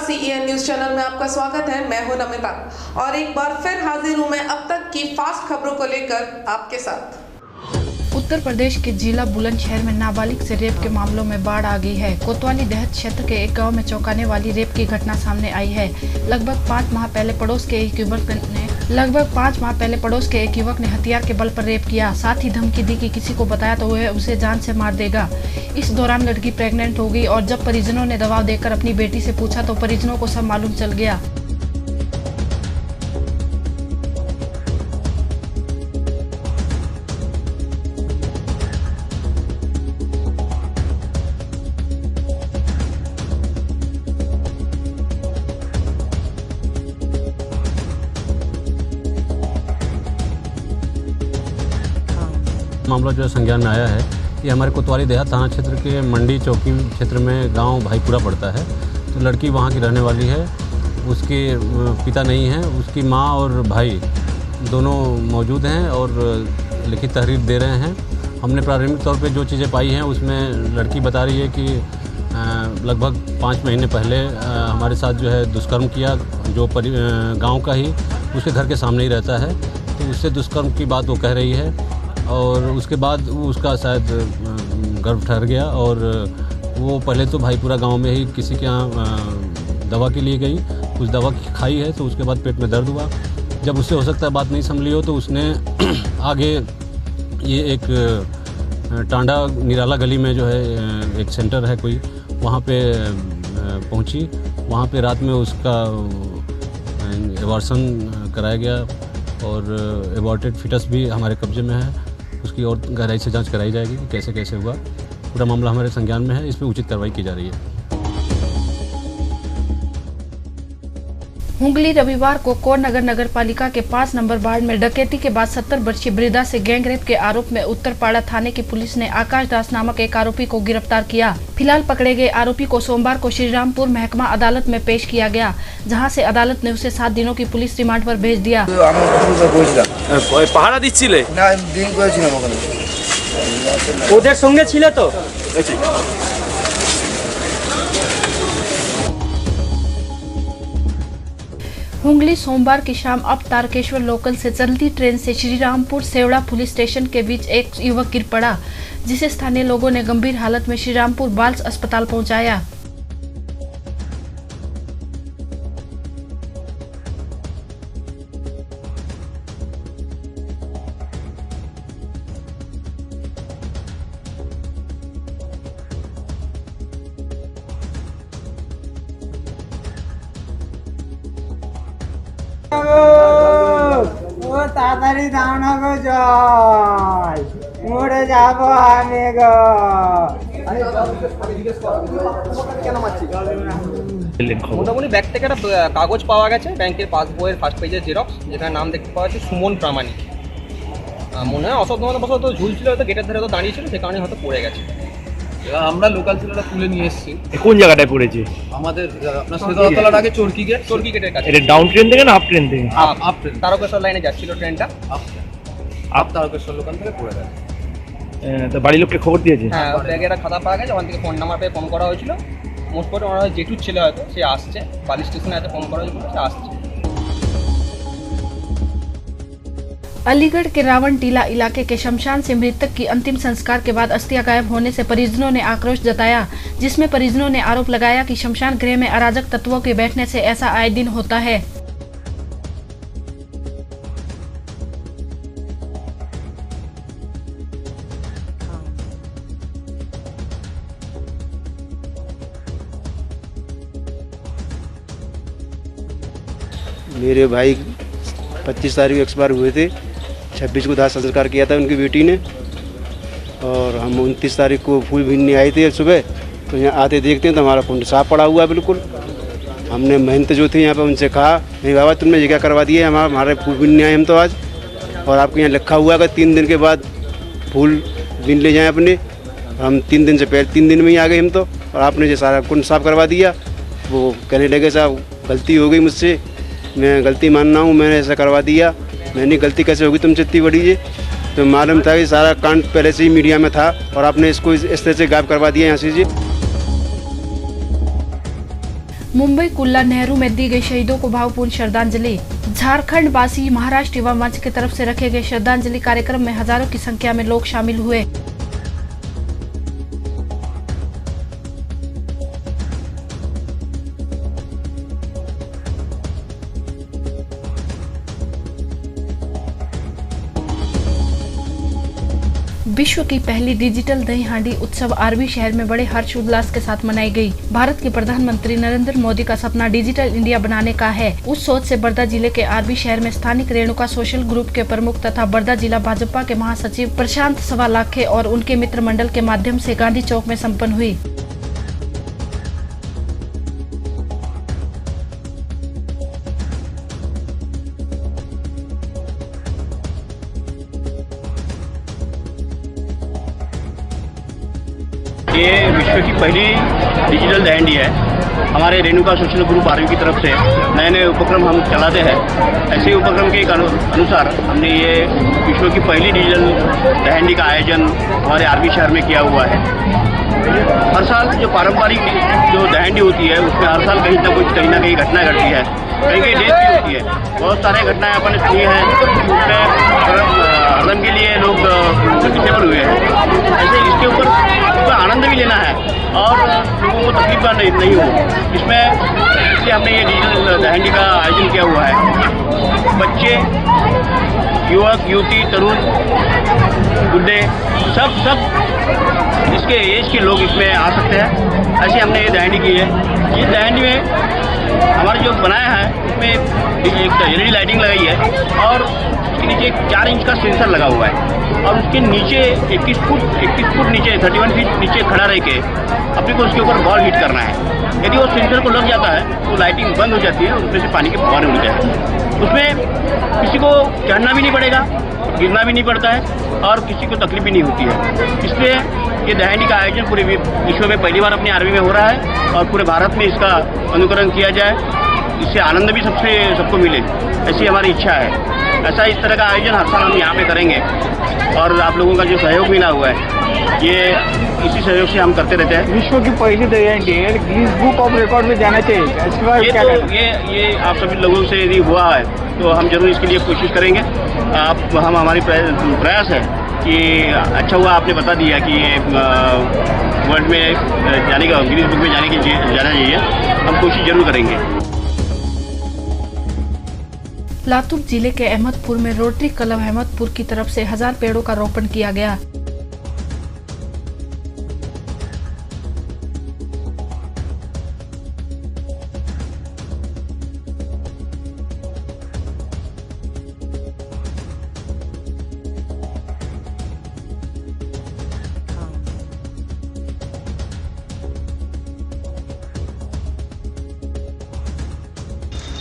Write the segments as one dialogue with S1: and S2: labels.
S1: CEN news channel में आपका स्वागत है। मैं हूं नमिता और एक बार फिर हाजिर हूं मैं अब तक की फास्ट खबरों को लेकर आपके साथ।
S2: उत्तर प्रदेश के जिला बुलंदशहर में नाबालिग से रेप के मामलों में बाढ़ आ गई है। कोतवाली देहत क्षेत्र के एक गांव में चौंकाने वाली रेप की घटना सामने आई है। लगभग 5 माह पहले पड़ोस के एक युवक ने हथियार के बल पर रेप किया, साथ ही धमकी दी कि किसी को बताया तो वह उसे जान से मार देगा। इस दौरान लड़की प्रेग्नेंट हो गई और जब परिजनों ने दबाव देकर अपनी बेटी से पूछा तो परिजनों को सब मालूम चल गया।
S3: मामला जो संज्ञान में आया है, ये हमारे कोतवाली देहात थाना क्षेत्र के मंडी चौकी क्षेत्र में गांव भाईपुरा पड़ता है। तो लड़की वहां की रहने वाली है, उसके पिता नहीं हैं, उसकी मां और भाई दोनों मौजूद हैं और लिखित तहरीर दे रहे हैं। हमने प्रारंभिक तौर पे जो चीज़ें पाई हैं उसमें लड़की बता रही है कि लगभग 5 महीने पहले हमारे साथ जो है दुष्कर्म किया, जो गाँव का ही उसके घर के सामने ही रहता है। तो उससे दुष्कर्म की बात वो कह रही है और उसके बाद उसका शायद गर्भ ठहर गया और वो पहले तो भाईपुरा गांव में ही किसी के यहाँ दवा के लिए गई, कुछ दवा खाई है तो उसके बाद पेट में दर्द हुआ। जब उससे हो सकता है बात नहीं संभली हो तो उसने आगे ये एक टांडा निराला गली में जो है एक सेंटर है कोई, वहाँ पे पहुँची। वहाँ पे रात में उसका एबॉर्शन कराया गया और एबॉर्टेड फिटस भी हमारे कब्जे में है। उसकी और गहराई से जांच कराई जाएगी कि कैसे कैसे हुआ। पूरा मामला हमारे संज्ञान में है, इस पर उचित कार्रवाई की जा रही है।
S2: हुगली रविवार को कोरनगर नगर पालिका के 5 नंबर वार्ड में डकैती के बाद 70 वर्षीय वृद्धा से गैंगरेप के आरोप में उत्तरपाड़ा थाने की पुलिस ने आकाश दास नामक एक आरोपी को गिरफ्तार किया। फिलहाल पकड़े गए आरोपी को सोमवार को श्रीरामपुर महकमा अदालत में पेश किया गया, जहां से अदालत ने उसे 7 दिनों की पुलिस रिमांड पर भेज दिया।
S4: পাহারা দিচ্ছিলে
S5: না দিন করেছিলাম ওখানে
S4: ওদের সঙ্গে ছিলে তো?
S2: हुगली सोमवार की शाम अब तारकेश्वर लोकल से चलती ट्रेन से श्रीरामपुर सेवड़ा पुलिस स्टेशन के बीच एक युवक गिर पड़ा, जिसे स्थानीय लोगों ने गंभीर हालत में श्रीरामपुर बाल्स अस्पताल पहुंचाया।
S6: তাড়াতাড়ি দাও না গো, জল মরে যাবো আমি গো।
S7: মোটামুটি ব্যাগ থেকে একটা কাগজ পাওয়া গেছে, ব্যাংকের পাসবইয়ের ফার্স্ট পেজের জেরক্স, যেখানে নাম দেখতে পাওয়া যাচ্ছে সুমন প্রামাণিক। মনে হয় অসাবধানতাবশত ঝুলছিল, হয়তো গেটের ধারে তো দাঁড়িয়েছিল, সে কারণে হয়তো পড়ে গেছে।
S8: আমরা লোকাল ছেলেরা তুলে নিয়ে এসেছি।
S4: কোন জায়গাটায় পড়েছে?
S8: আমাদের আপনার সেদাতলার আগে চরকি গেটের কাছে।
S7: এটা
S4: ডাউন ট্রেন থেকে না আপ ট্রেন থেকে?
S8: আপ ট্রেন,
S7: তারকেশ্বর লাইনে যাচ্ছিল ট্রেনটা।
S8: আপ তারকেশ্বর লোকাল থেকে পড়ে গেছে।
S4: তো বাড়ির লোককে খবর দিয়েছে?
S7: হ্যাঁ, ব্যাগে একটা খাতা পাওয়া গেছে, ওখান থেকে ফোন নাম্বার পেয়ে ফোন করা হয়েছিল। মোস্ট করে ওনার জেঠুর ছেলে হয়তো, সে আসছে, বালি স্টেশনে এসে ফোন করা হয়েছিল, সে আসছে।
S2: अलीगढ़ के रावण टीला इलाके के शमशान से मृतक की अंतिम संस्कार के बाद अस्थियां गायब होने से परिजनों ने आक्रोश जताया, जिसमें परिजनों ने आरोप लगाया कि शमशान गृह में अराजक तत्वों के बैठने से ऐसा आए दिन होता है।
S5: मेरे भाई 25 तारीख को एक्सपायर हुए थे, 26 को दाह संस्कार किया था उनकी बेटी ने और हम 29 तारीख को फूल भीनने आए थे सुबह। तो यहाँ आते देखते हैं तो हमारा कुंड साफ पड़ा हुआ है बिल्कुल। हमने महंत जो थे यहाँ पे उनसे कहा, नहीं बाबा तुमने ये क्या करवा दिया, हमारे फूल भीनने आए हम तो आज, और आपके यहाँ लिखा हुआ है 3 दिन के बाद फूल भीन ले जाएँ अपने। हम 3 दिन से पहले 3 दिन में ही आ गए हम तो, और आपने ये सारा कुंड साफ करवा दिया। वो कहने लगे साहब गलती हो गई मुझसे, मैं गलती मानना हूँ, मैंने ऐसा करवा दिया। मैंने गलती कैसे होगी तुमसे इतनी बड़ी ये? तो मालूम था कि सारा कांड पहले से ही मीडिया में था और आपने इसको इस तरह से गायब करवा दिया यहाँ से जी।
S2: मुंबई कुल्ला नेहरू में दी गई शहीदों को भावपूर्ण श्रद्धांजलि। झारखंड वासी महाराष्ट्र युवा मंच की तरफ से रखे गए श्रद्धांजलि कार्यक्रम में हजारों की संख्या में लोग शामिल हुए। विश्व की पहली डिजिटल दही हांडी उत्सव आरबी शहर में बड़े हर्षोल्लास के साथ मनाई गई। भारत के प्रधानमंत्री नरेंद्र मोदी का सपना डिजिटल इंडिया बनाने का है। उस सोच से बर्दा जिले के आरबी शहर में स्थानिक रेणुका सोशल ग्रुप के प्रमुख तथा बर्दा जिला भाजपा के महासचिव प्रशांत सवालाखे और उनके मित्र मंडल के माध्यम से गांधी चौक में सम्पन्न हुई।
S9: ये विश्व की पहली डिजिटल दहंडी है। हमारे रेणुका सोशल ग्रुप आरबी की तरफ से नए नए उपक्रम हम चलाते हैं। ऐसे ही उपक्रम के अनुसार हमने ये विश्व की पहली डिजिटल दहंडी का आयोजन हमारे आरबी शहर में किया हुआ है। हर साल जो पारंपरिक जो दहंडी होती है उसमें हर साल कहीं ना कहीं घटना घटती है, कहीं डेथ भी होती है। बहुत सारे घटनाएं अपन सुनी हैं, उसमें हरदम के लिए लोग डिसेबल हुए हैं। ऐसे इसके ऊपर आनंद भी लेना है और लोगों को तकलीफ नहीं हो इसमें, इसलिए हमने ये डिजिटल दहंडी का आयोजन किया हुआ है। बच्चे, युवक, युवती, तरुण, बुढ़े सब इसके एज के लोग इसमें आ सकते हैं। ऐसे हमने ये दहंडी की है। ये दहंडी में हमारे जो बनाया है उसमें एक LED लाइटिंग लगाई है और उसके नीचे 4 इंच का सेंसर लगा हुआ है और उसके नीचे 21 फुट नीचे 31 फीट नीचे खड़ा रह के अपने को उसके ऊपर बॉल हिट करना है। यदि वो सेंसर को लग जाता है तो लाइटिंग बंद हो जाती है और उसमें से पानी के फव्वारे उड़ जाते हैं। उसमें किसी को चढ़ना भी नहीं पड़ेगा, गिरना भी नहीं पड़ता है और किसी को तकलीफ भी नहीं होती है। इसलिए ये दहंडी का आयोजन पूरे विश्व में पहली बार अपने आरबी में हो रहा है और पूरे भारत में इसका अनुकरण किया जाए, इससे आनंद भी सबको मिले, ऐसी हमारी इच्छा है। ऐसा इस तरह का आयोजन हर साल हम यहाँ पे करेंगे और आप लोगों का जो सहयोग मिला हुआ है ये इसी सहयोग से हम करते रहते हैं।
S6: विश्व की पहली दहंडी गिनीज बुक ऑफ रिकॉर्ड में जाना चाहिए।
S9: ये आप सभी लोगों से यदि हुआ है तो हम जरूर इसके लिए कोशिश करेंगे। हम हमारी प्रयास है कि अच्छा हुआ आपने बता दिया कि ये वर्ल्ड में जाने का गिनीज बुक में जाना चाहिए। हम कोशिश जरूर करेंगे।
S2: लातूर जिले के अहमदपुर में रोटरी क्लब अहमदपुर की तरफ से 1000 पेड़ों का रोपण किया गया।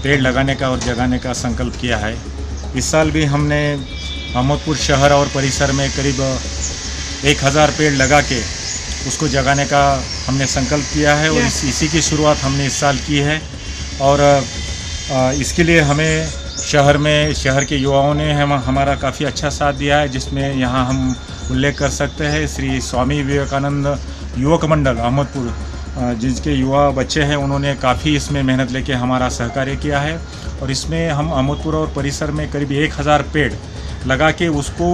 S10: पेड़ लगाने का और जगाने का संकल्प किया है। इस साल भी हमने अहमदपुर शहर और परिसर में करीब 1000 पेड़ लगा के उसको जगाने का हमने संकल्प किया है और इसी की शुरुआत हमने इस साल की है। और इसके लिए हमें शहर के युवाओं ने हमारा काफ़ी अच्छा साथ दिया है, जिसमें यहाँ हम उल्लेख कर सकते हैं श्री स्वामी विवेकानंद युवक मंडल अहमदपुर, जिनके युवा बच्चे हैं, उन्होंने काफ़ी इसमें मेहनत लेके हमारा सहकार्य किया है। और इसमें हम अहमदपुर और परिसर में करीब 1000 पेड़ लगा के उसको,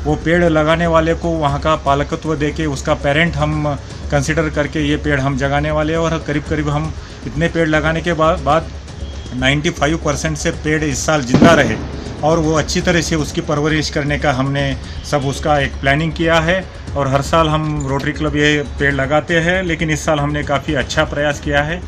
S10: वो पेड़ लगाने वाले को वहाँ का पालकत्व दे के उसका पेरेंट हम कंसिडर करके ये पेड़ हम जगाने वाले हैं। और करीब हम इतने पेड़ लगाने के बाद 95% से पेड़ इस साल जिंदा रहे और वो अच्छी तरह से उसकी परवरिश करने का हमने सब उसका एक प्लानिंग किया है। और हर साल हम रोटरी क्लब ये पेड़ लगाते हैं, लेकिन इस साल हमने काफ़ी अच्छा प्रयास किया है।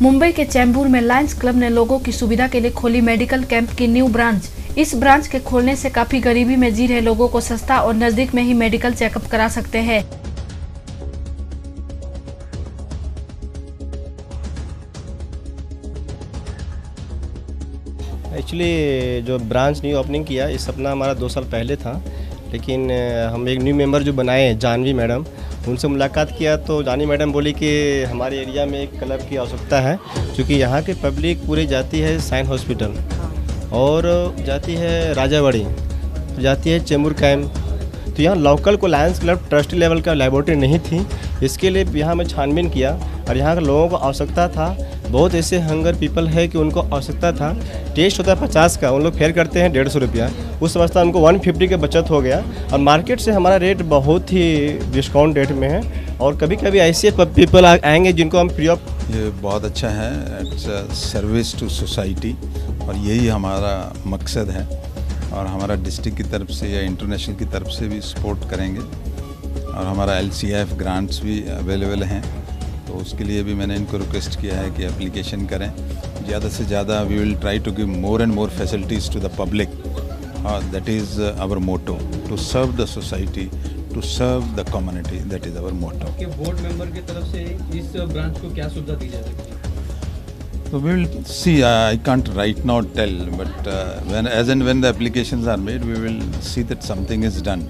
S2: मुंबई के चैम्बूर में लायंस क्लब ने लोगों की सुविधा के लिए खोली मेडिकल कैंप की न्यू ब्रांच। इस ब्रांच के खोलने से काफी गरीबी में जी रहे लोगों को सस्ता और नजदीक में ही मेडिकल चेकअप करा सकते हैं।
S11: एक्चुअली जो ब्रांच न्यू ओपनिंग किया, इस सपना हमारा 2 साल पहले था, लेकिन हम एक न्यू मेंबर जो बनाए जानवी मैडम, उनसे मुलाकात किया तो जानवी मैडम बोली कि हमारे एरिया में एक क्लब की आवश्यकता है, क्योंकि यहाँ की पब्लिक पूरी जाती है साइन हॉस्पिटल और जाती है राजावाड़ी, जाती है चेंबूर कैंप। तो यहाँ लोकल को लायंस क्लब ट्रस्टी लेवल का लेबोरेटरी नहीं थी। इसके लिए यहाँ मैं छानबीन किया और यहाँ के लोगों को आवश्यकता था, बहुत ऐसे हंगर पीपल है कि उनको आवश्यकता था। टेस्ट होता है 50 का, उन लोग फेयर करते हैं 150 रुपया, उस अवस्था उनको 150 की बचत हो गया। और मार्केट से हमारा रेट बहुत ही डिस्काउंट रेट में है। और कभी कभी ऐसे पीपल आएंगे जिनको हम फ्री ऑफ।
S12: ये बहुत अच्छा है, इट्स सर्विस टू सोसाइटी, और यही हमारा मकसद है। और हमारा डिस्ट्रिक्ट की तरफ से या इंटरनेशनल की तरफ से भी सपोर्ट करेंगे। और हमारा LCF ग्रांट्स भी अवेलेबल हैं, तो उसके लिए भी मैंने इनको रिक्वेस्ट किया है कि एप्लीकेशन करें। ज़्यादा से ज़्यादा we will try to give more and more facilities to the public. That is our motto, to serve the society, to serve the community, that is our motto.
S8: के बोर्ड मेंबर की तरफ से इस branch को क्या सुविधा दी जा सकती है?
S12: So we will see. I can't right now tell, but when the applications are made, we will see that something is done.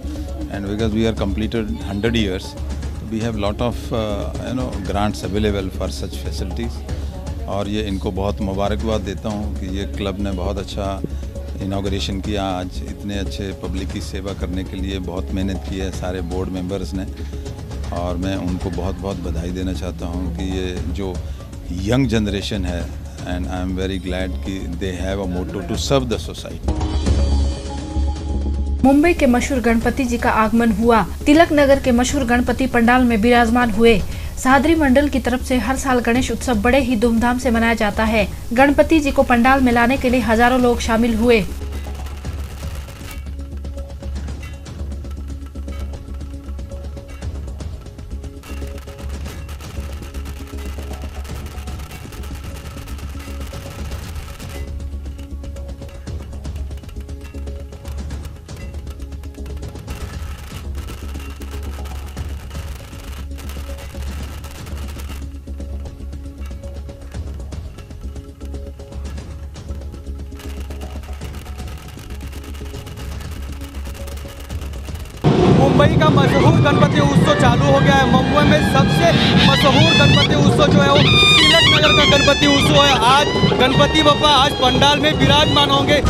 S12: And because we are completed 100 years, we have lot of grants available for such facilities. और ये इनको बहुत मुबारकबाद देता हूँ कि ये club ने बहुत अच्छा इनाग्रेशन किया आज। इतने अच्छे पब्लिक की सेवा करने के लिए बहुत मेहनत की है सारे बोर्ड मेंबर्स ने, और मैं उनको बहुत बहुत बधाई देना चाहता हूँ कि ये जो यंग जनरेशन है, and I am very glad कि they have a motto to serve the society.
S2: Mumbai के मशहूर गणपति जी का आगमन हुआ। तिलक नगर के मशहूर गणपति पंडाल में विराजमान हुए। सादरी मंडल की तरफ से हर साल गणेश उत्सव बड़े ही धूमधाम से मनाया जाता है। गणपति जी को पंडाल में लाने के लिए हजारों लोग शामिल हुए।
S13: मुंबई का मशहूर गणपति उत्सव चालू हो गया है। मुंबई में सबसे मशहूर गणपति उत्सव जो है वो तिलक नगर का गणपति उत्सव है। आज गणपति बप्पा आज पंडाल में विराजमान होंगे।